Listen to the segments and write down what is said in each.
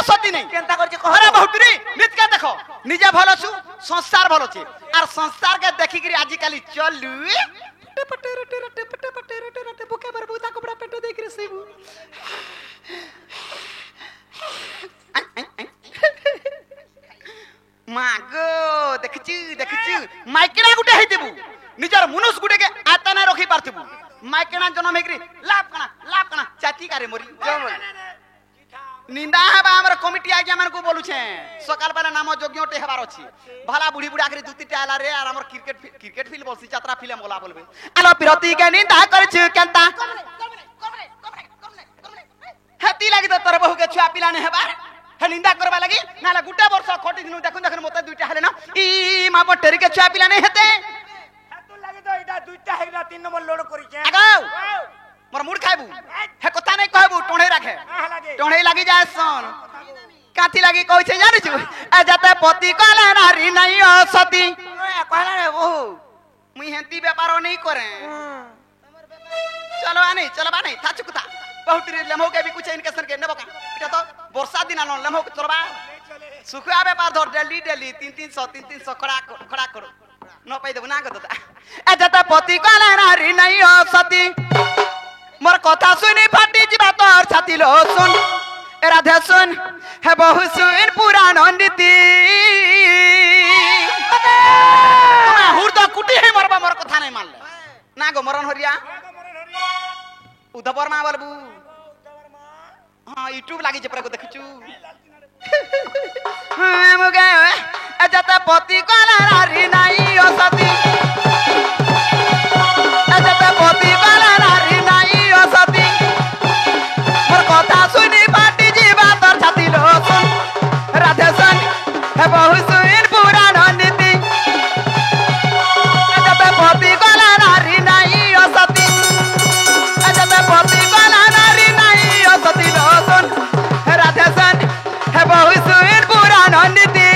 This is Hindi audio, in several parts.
असती नहीं केनता करछ कह अरे बहुतरी नित के देखो निजे भलो छु संसार भलो छे और संसार के देखि करी आज काली चलू बुके बर बुता कपड़ा पेटो देख रे सेबू मागो देखछु माइकना गुटे हे देबू निजर मनुष्य गुटे के आता ना रखी पारथबू माइकना जन्म हेकरी लाभ कना चाची कारे मोरी निंदा हेबा हमर कमिटी आज्ञा मन को बोलु छे सकाल बेला नाम जोग्योटे हेबार अछि भला बुढ़ी बुढ़ा के दुती टाला रे और हमर क्रिकेट फिल्म बोलसी यात्रा फिल्म बोला बोलबे आलो पिरती के निंदा करछु केनता हेती लागि त तोर बहु के छुआ पिला ने हेबा हे निंदा करबा लागि नाला गुटा वर्ष खटी दिनु देखन मते दुईटा हेले ना ई मा बटेरी के छुआ पिला ने हेते तू लागि तो इटा दुईटा हेला 3 नंबर लोड करी छे आगाओ मोर मुड़ खाइबू हे कथा नै कहबू टोणे राखे टोणे लागि जाय सन काथी लागि कहै छै जानि छु ए जते पति कले नारी नै असती कहला रे बहु मुई हेंती व्यापार नै करे चलो आनी चलो बानी था चुकता बहुत रे लेमो के भी कुछ इनकेशन के नेबो का इटा तो वर्षा दिन आलो लेमो चलबा सुखा व्यापार धर डेली 300 खड़ा करो न पाई देबू ना गदता ए जते पति कले नारी नै असती मोर कथा सुनी फाटी जीवा तोर छाती लो सुन ए राधे सुन हे बहु सुन पुराण नीति हुरदा कुटी हे मरबा मोर कथा नै मानले ना गो मरण हरिया उधपर मा बोलबू हां यूट्यूब लागि जे पर को देखछु मुगे ए जता पति कला नारी नाई असती ए जता पति कला नारी नाई असती मोर कथा सुनी फाटी जीवा तोर छाती लो सुन राधे सन हे बहु सुन पुराण नीति ए जता पति कला नारी नाई असती ए जता पति कला नारी नाई असती लो सुन राधे सन हे बहु सुन पुराण नीति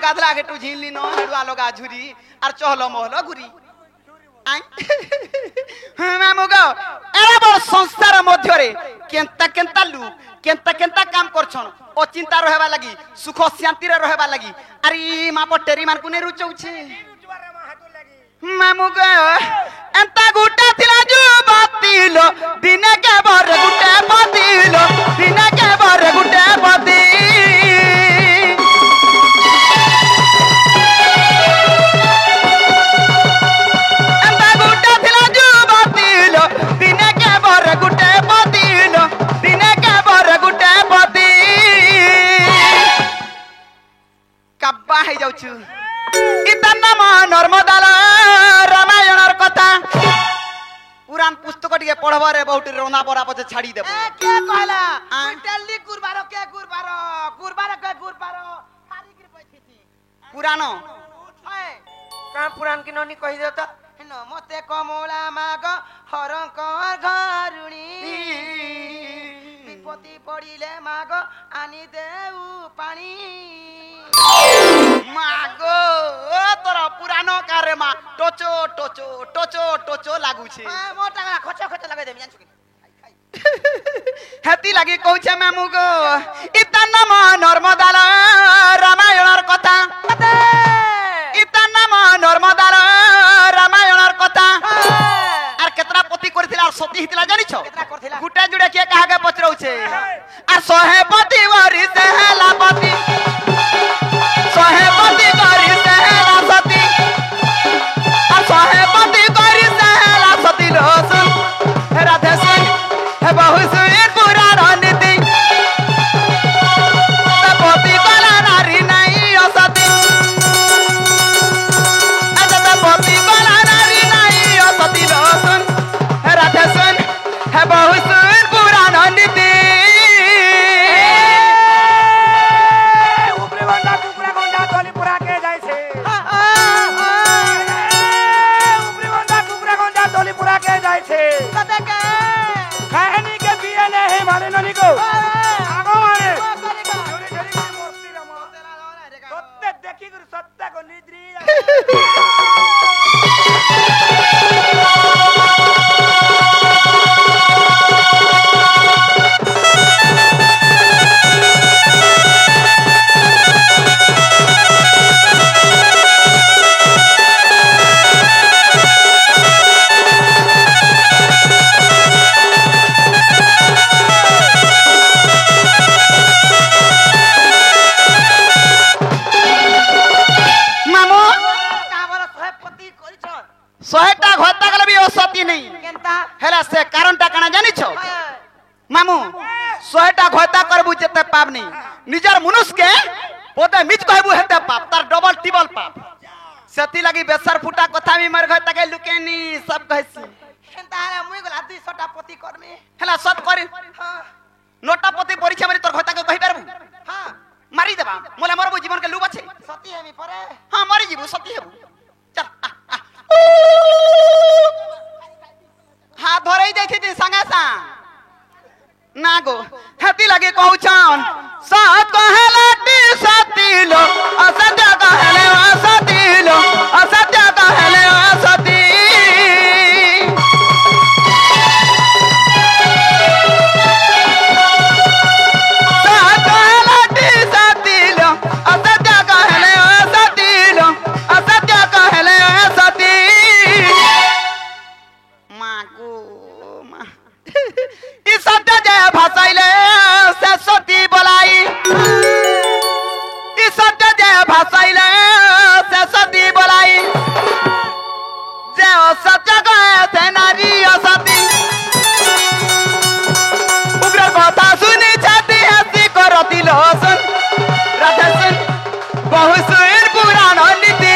गाधला के तू झीली नो हेडवा लोगा झुरी और चहलो मोहलो घुरी आई मैं मुगो एरा बड़ संसार मध्य रे केंता लू केंता काम करछन ओ चिंता रहबा लागि सुख शांति रे रहबा लागि अरे मा पटेरी मान कुने रुचौ छे मैं मुगो एंता गुटा थिला जु बातिलो दिने के बर गुटे बातिलो दिने के बर गुटे बाती हे जाउछु इतना नर्मदा रामायणर कथा पुराण पुस्तक टिके पढ़बा रे बहुत रोना परा पछे छाड़ी देबो के कहला टेली गुरबार के मारी के पैथिती पुराण का पुराण की ननी कहि दे त न मते कमला माग हरंकर घरुणी विपत्ति पड़िले माग आनी देउ पानी मागो तोरा पुरानो कारे मा टोचो लागू छे मोटा खच लगे दे जानछु हेती लागि कहू छे मामुगो इतना नर्मदा रामायणर कथा इतना नर्मदा रामायणर कथा आर केतना पति करथिला आर सती हितला जानि छो गुटा जुडा के कहा के पचरौ छे आर सोहे पति वरी से लापति सोहे पति करी से लापति आर सोहे पति करी से लापति लो सुन राधे सुन हे बहु सुन पुराण नीति पति कला नारी नहीं असती पति कला नारी नहीं असती लो सुन राधे सुन छे कते के कहनी के बिया नहीं माने ननी को आगो मारे छोरी छोरी की मस्ती रे मां सत्य देखी कर सत्य को निद्री शहेटा घरता गले भी सती नहीं केनता हेला से कारणटा काना जानि छो मामू शहेटा घरता करबू जते पाप नहीं निजर मनुष्य के पोते मिच कहबू हेते पाप तार डबल टिबल पाप सती लगी बेसर फुटा कथा भी मर घरता के लुकेनी सब कहसी केनता रे मुई गला 200 टा पति करमे हेला सब कर हां नोटा पति परीक्षा मारी तोर घरता के कहि परबू हां मारी देबा मोला मरबू जीवन के लूब छे सती हेमी परे हां मरी जीबू सती हेबू चल हाथ धरई देखी थी संगे सा ना गो हेती लगे कहू छन सात कहलाटी सती लो असत्य कहले असती लो असत्य कहले असती सात कहलाटी सती लो असत्य कहले असती लो असत्य कहले असती मागो मा ई सत्य जय भाषाइले से सती बोलाई ई सत्य जय भाषाइले से सती बोलाई जय सत्य कहे से नारी असती उग्र कथा सुनी छाती हसी करती लोसन राधसन बहु सुर पुराण नीति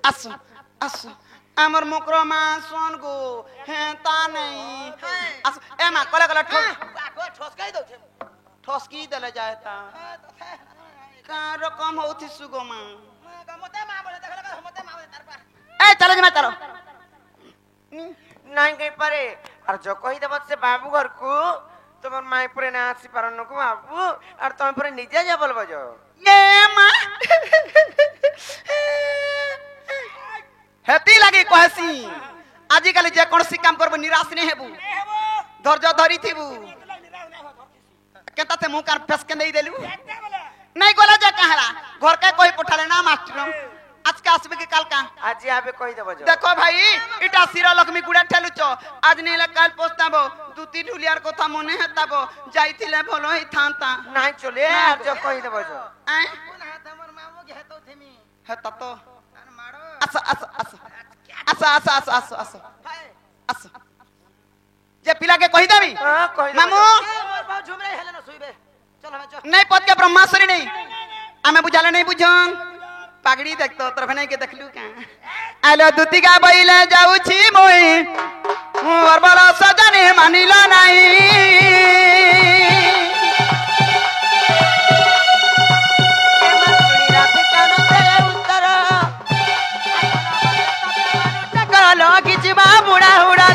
असो असो हमर मुकरो मा सोन गो हेता नहीं असो ए मा कले कले ठोस कहि दो छे ठोसकी देले जायता का रकम होती सुगो मा मते मा बोले देखला मते मा बोले तार पा ए चले जे मैं चलो नहीं कहि पारे और जो कहि देबत से बाबू घर को তোমার মাই পরে না আসি পারন কো বাবু আর তুমি পরে নিজে যা বলবো जो ये मा हेती लगी कहसी आजि काली जे कोनसी काम करबो निराश नहीं हेबू धैर्य धरी थिबू केता ते मुंह कान फेस के नहीं देलू नहीं गोला जे कहला घर के कोई पठाले ना मास्टर आज का आसबे के काल का आज आबे कहि देबो जो देखो भाई इटा सिरा लक्ष्मी गुडा ठेलुचो आज नहीं काल पोस्ताबो दुती ढुलियार कथा मने हेताबो जाइथिले भलो ही थांता नहीं चले आज जो कहि देबो जो आय कोन हाथ हमर मामू के हेतो थेमी हेता तो मारो आसा आसा आसा आसा आसा आसा आसा आसा आसा जे पिला के कहि देबी हां कहि दे मामू मोर बाऊ झुमरे हेले न सुइबे चल हमें चल नहीं पद के ब्रह्माश्वरी नहीं हमें बुझाले नहीं बुझन पागड़ी देख तो तरफ नहीं के देखलू का आलो दुतिका बइले जाऊ छी मोई मोर बड़ा सजनी मानिला नहीं बुढ़ा उड़ा